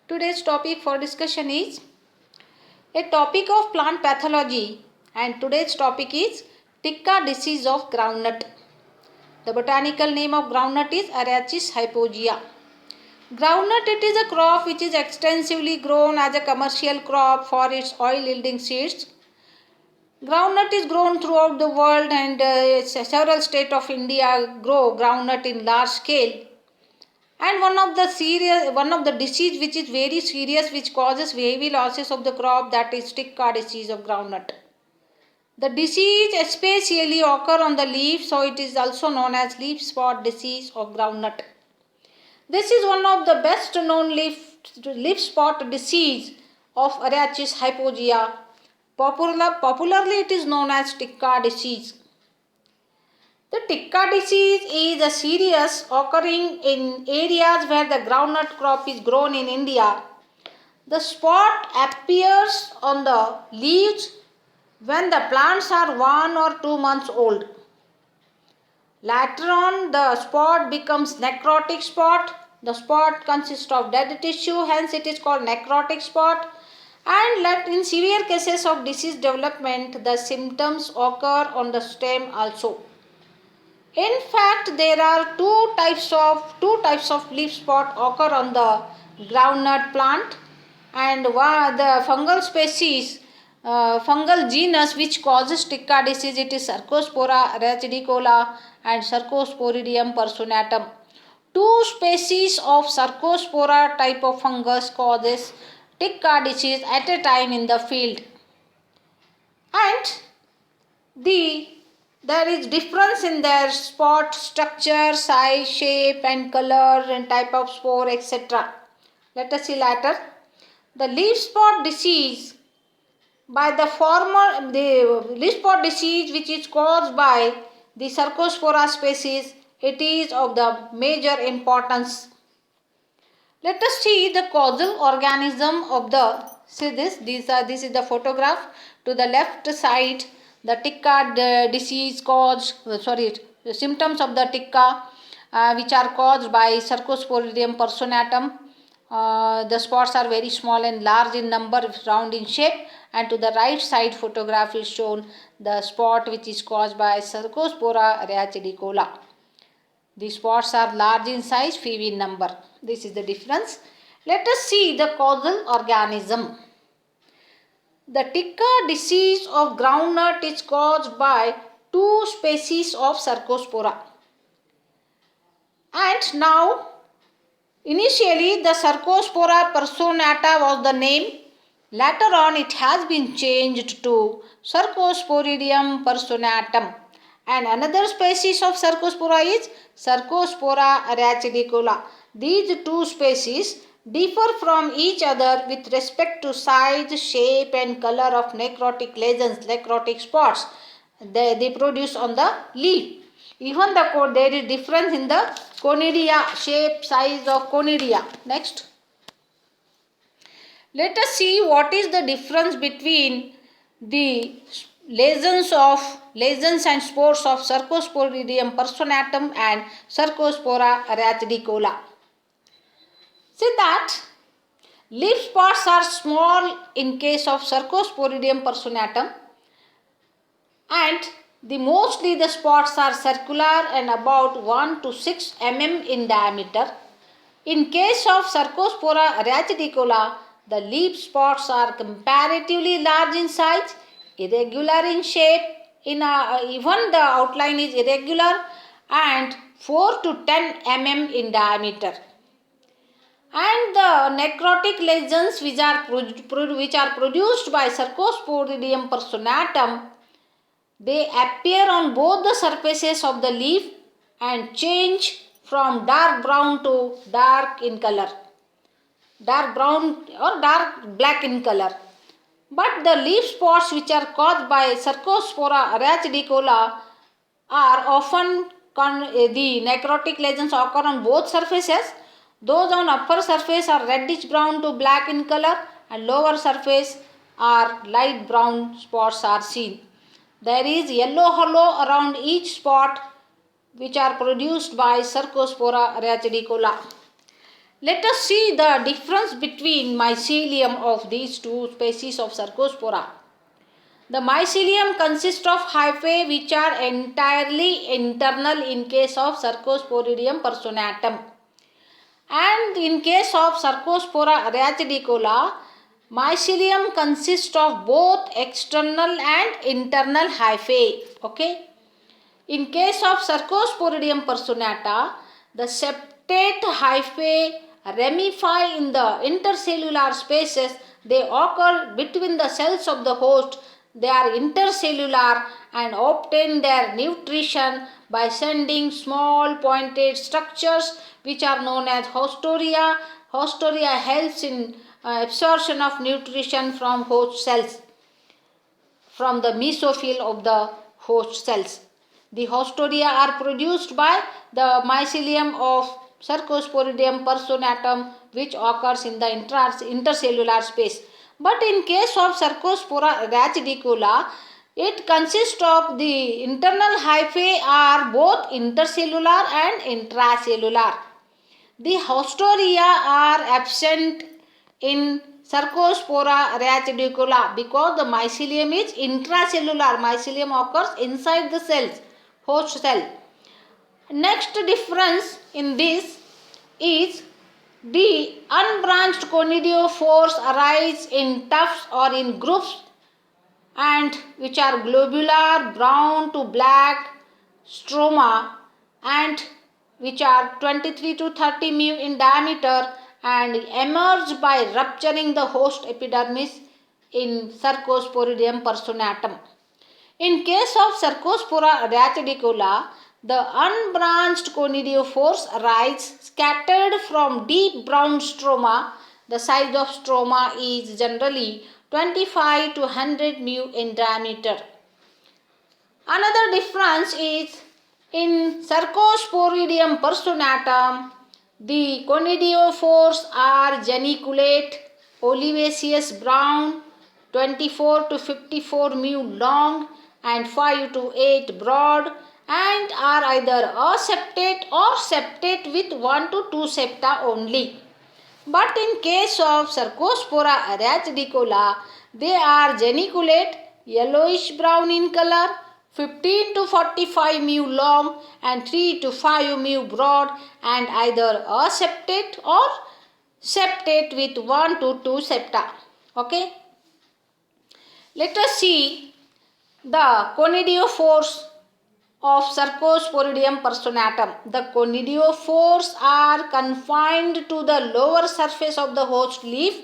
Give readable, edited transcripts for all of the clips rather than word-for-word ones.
Today's topic for discussion is a topic of plant pathology, and today's topic is Ticca disease of groundnut. The botanical name of groundnut is Arachis hypogaea. Groundnut, it is a crop which is extensively grown as a commercial crop for its oil yielding seeds. Groundnut is grown throughout the world, and several states of India grow groundnut in large scale. And one of the disease which is very serious, which causes heavy losses of the crop, that is Ticca disease of groundnut. The disease especially occur on the leaf, so it is also known as leaf spot disease of groundnut. This is one of the best known leaf spot disease of Arachis hypogaea. Popularly it is known as Ticca disease. The Ticca disease is a serious occurring in areas where the groundnut crop is grown in India. The spot appears on the leaves when the plants are 1 or 2 months old. Later on, the spot becomes necrotic spot. The spot consists of dead tissue, hence it is called necrotic spot. And in severe cases of disease development, the symptoms occur on the stem also. In fact, there are two types of leaf spot occur on the groundnut plant, and the fungal genus which causes Ticca disease, it is Cercospora rachidicola and Cercosporidium personatum. Two species of Cercospora type of fungus causes Ticca disease at a time in the field, and there is difference in their spot structure, size, shape and color and type of spore, etc. Let us see later. The leaf spot disease which is caused by the Cercospora species, it is of the major importance. Let us see the causal organism of this is the photograph. To the left side, the Ticca disease the symptoms of the Ticca which are caused by Cercosporidium personatum. The spots are very small and large in number, round in shape, and to the right side photograph is shown the spot which is caused by Cercospora rachidicola. The spots are large in size, few in number. This is the difference. Let us see the causal organism. The Ticca disease of groundnut is caused by two species of Cercospora. And now, initially the Cercospora personata was the name. Later on it has been changed to Cercosporidium personatum. And another species of Cercospora is Cercospora rachidicola. These two species differ from each other with respect to size, shape and color of necrotic lesions, necrotic spots they produce on the leaf. Even there is difference in the conidia, shape, size of conidia. Next. Let us see what is the difference between the lesions and spores of Cercosporidium personatum and Cercospora rachidicola. See that leaf spots are small in case of Cercosporidium personatum, and mostly the spots are circular and about 1 to 6 mm in diameter. In case of Cercospora rachidicola, the leaf spots are comparatively large in size, irregular in shape, even the outline is irregular, and 4 to 10 mm in diameter. And the necrotic lesions which are produced by Cercosporidium personatum, they appear on both the surfaces of the leaf and change from dark brown to dark in color, dark brown or dark black in color. But the leaf spots which are caused by Cercospora rachidicola are often the necrotic lesions occur on both surfaces. Those on upper surface are reddish brown to black in color, and lower surface are light brown spots are seen. There is yellow halo around each spot which are produced by Cercospora rachidicola. Let us see the difference between mycelium of these two species of Cercospora. The mycelium consists of hyphae which are entirely internal in case of Cercosporidium personatum. And in case of Cercospora arachidicola, mycelium consists of both external and internal hyphae. Okay. In case of Cercosporidium personata, the septate hyphae ramify in the intercellular spaces. They occur between the cells of the host. They are intercellular and obtain their nutrition by sending small pointed structures which are known as haustoria. Haustoria helps in absorption of nutrition from host cells, from the mesophyll of the host cells. The haustoria are produced by the mycelium of Cercosporidium personatum, which occurs in the intercellular space. But in case of Cercospora arachidicola, it consists of the internal hyphae are both intercellular and intracellular. The haustoria are absent in Cercospora arachidicola because the mycelium is intracellular. Mycelium occurs inside the cells, host cell. Next difference in this is the unbranched conidiophores arise in tufts or in groups and which are globular brown to black stroma and which are 23 to 30 mu in diameter and emerge by rupturing the host epidermis in Cercosporidium personatum. In case of Cercospora arachidicola, the unbranched conidiophores arise scattered from deep brown stroma. The size of stroma is generally 25 to 100 mu in diameter. Another difference is in Cercosporidium personatum, the conidiophores are geniculate, olivaceous brown, 24 to 54 mu long and 5 to 8 broad and are either aseptate or septate with 1 to 2 septa only. But in case of Cercospora arachidicola, they are geniculate, yellowish brown in color, 15 to 45 mu long and 3 to 5 mu broad and either aseptate or septate with 1 to 2 septa. Okay. Let us see the conidiophores of Cercosporidium personatum. The conidiophores are confined to the lower surface of the host leaf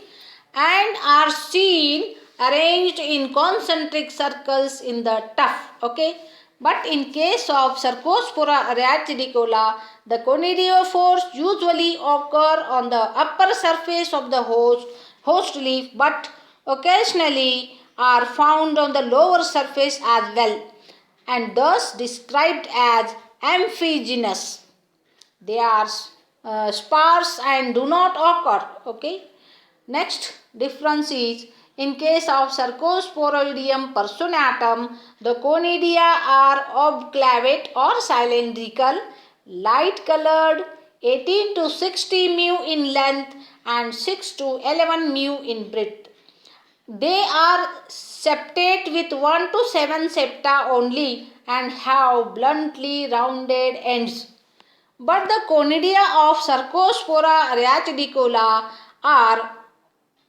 and are seen arranged in concentric circles in the tuft. Okay. But in case of Cercospora arachidicola, the conidiophores usually occur on the upper surface of the host leaf but occasionally are found on the lower surface as well and thus described as amphigenous. They are sparse and do not occur. Okay. Next difference is in case of Cercosporidium personatum, the conidia are obclavate or cylindrical, light colored, 18 to 60 mu in length and 6 to 11 mu in breadth. They are septate with 1 to 7 septa only and have bluntly rounded ends. But the conidia of Cercospora arachidicola are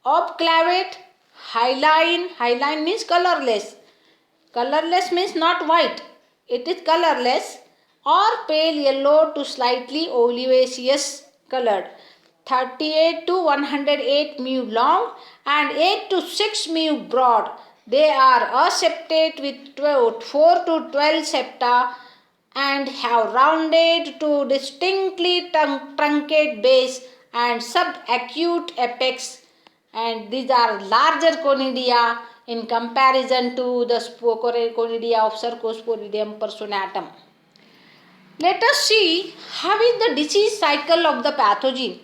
obclavate, hyaline. Hyaline means colorless. Colorless means not white. It is colorless or pale yellow to slightly olivaceous colored. 38 to 108 mu long and 8 to 6 mu broad. They are aseptate with 4 to 12 septa and have rounded to distinctly truncate base and subacute apex, and these are larger conidia in comparison to the conidia of Cercosporidium personatum. Let us see how is the disease cycle of the pathogen.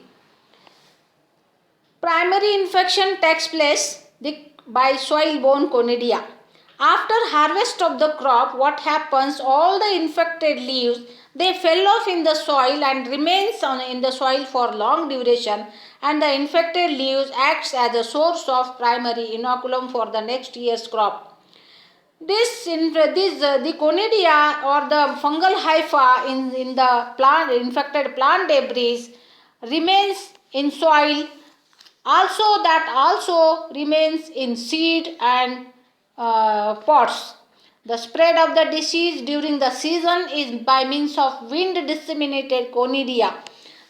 Primary infection takes place by soil-borne conidia. After harvest of the crop, what happens? All the infected leaves, They fell off in the soil and remains in the soil for long duration, and the infected leaves acts as a source of primary inoculum for the next year's crop. The conidia or the fungal hypha in the plant infected plant debris remains in soil, also remains in seed and pots. The spread of the disease during the season is by means of wind disseminated conidia.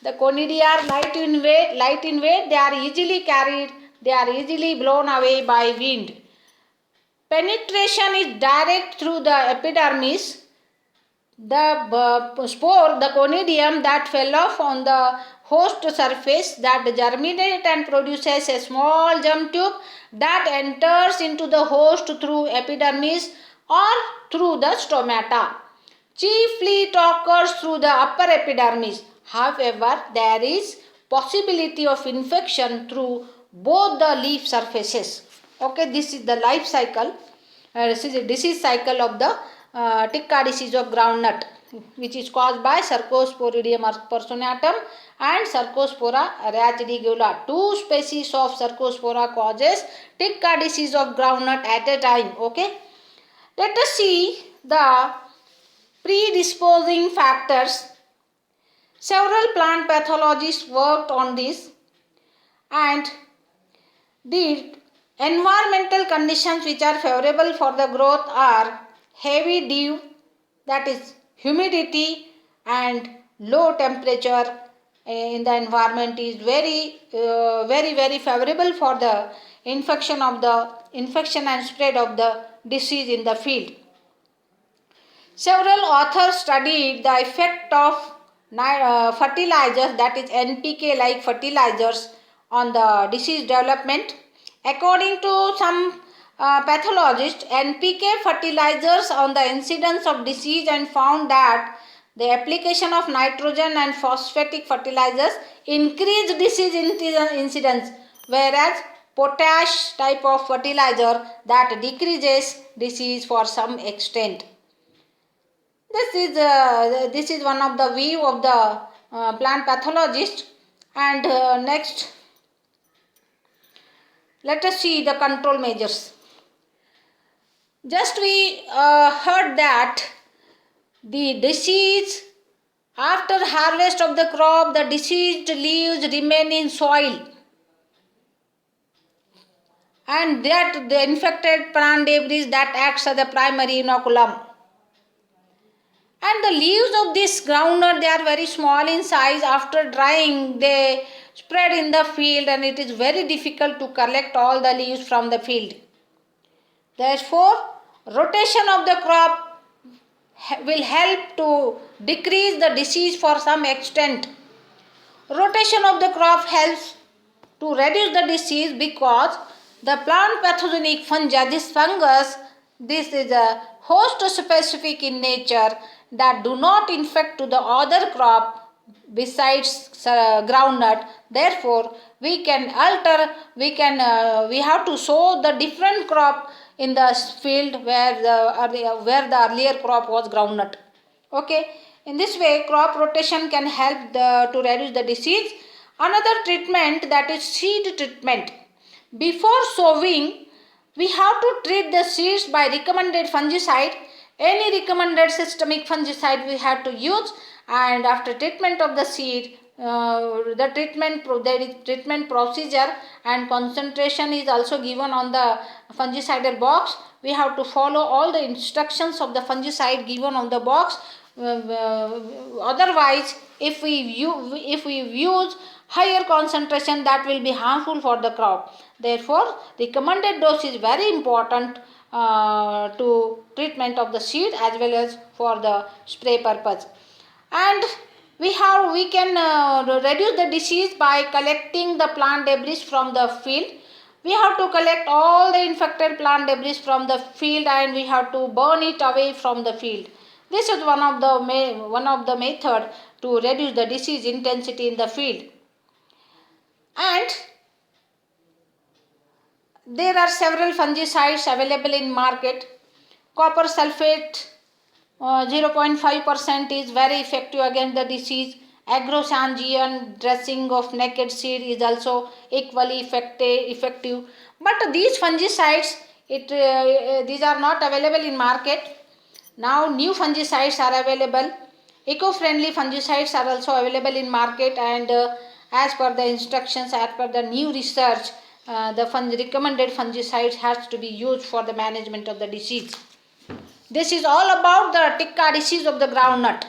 The conidia are light in weight, they are easily carried, they are easily blown away by wind. Penetration is direct through the epidermis. The spore, the conidium that fell off on the host surface, that germinates and produces a small germ tube that enters into the host through epidermis or through the stomata. Chiefly it occurs through the upper epidermis. However, there is possibility of infection through both the leaf surfaces. Okay, this is the life cycle. This is a disease cycle of the ticca disease of groundnut, which is caused by Cercosporidium personatum and Cercospora rachidigula. Two species of Cercospora causes ticca disease of groundnut at a time. Okay, let us see the predisposing factors. Several plant pathologists worked on this, and the environmental conditions which are favorable for the growth are heavy dew, that is humidity, and low temperature in the environment is very favorable for the infection and spread of the disease in the field. Several authors studied the effect of fertilizers, that is NPK like fertilizers, on the disease development. According to some pathologists, NPK fertilizers on the incidence of disease and found that the application of nitrogen and phosphatic fertilizers increase disease incidence, whereas potash type of fertilizer that decreases disease for some extent. This is one of the view of the plant pathologist. And next, let us see the control measures. Just we heard that the disease, after harvest of the crop, the diseased leaves remain in soil, and that the infected plant debris that acts as the primary inoculum. And the leaves of this groundnut, they are very small in size. After drying, they spread in the field, and it is very difficult to collect all the leaves from the field. Therefore, rotation of the crop will help to decrease the disease for some extent. Rotation of the crop helps to reduce the disease because the plant pathogenic fungi, this fungus, this is a host specific in nature that do not infect to the other crop besides groundnut. Therefore, we have to sow the different crop in the field where the earlier crop was groundnut. Okay, in this way crop rotation can help to reduce the disease. Another treatment, that is seed treatment. Before sowing, we have to treat the seeds by recommended fungicide. Any recommended systemic fungicide we have to use, and after treatment of the seed, the treatment procedure and concentration is also given on the fungicidal box. We have to follow all the instructions of the fungicide given on the box. Otherwise, if we use higher concentration, that will be harmful for the crop. Therefore, recommended dose is very important to treatment of the seed as well as for the spray purpose. And we can reduce the disease by collecting the plant debris from the field. We have to collect all the infected plant debris from the field, and we have to burn it away from the field. This is one of the method to reduce the disease intensity in the field. And there are several fungicides available in market. Copper sulfate 0.5% is very effective against the disease. Agrosangian dressing of naked seed is also equally effective. But these fungicides, these are not available in market. Now new fungicides are available. Eco-friendly fungicides are also available in market, and as per the instructions, as per the new research, the recommended fungicides has to be used for the management of the disease. This is all about the ticca disease of the groundnut.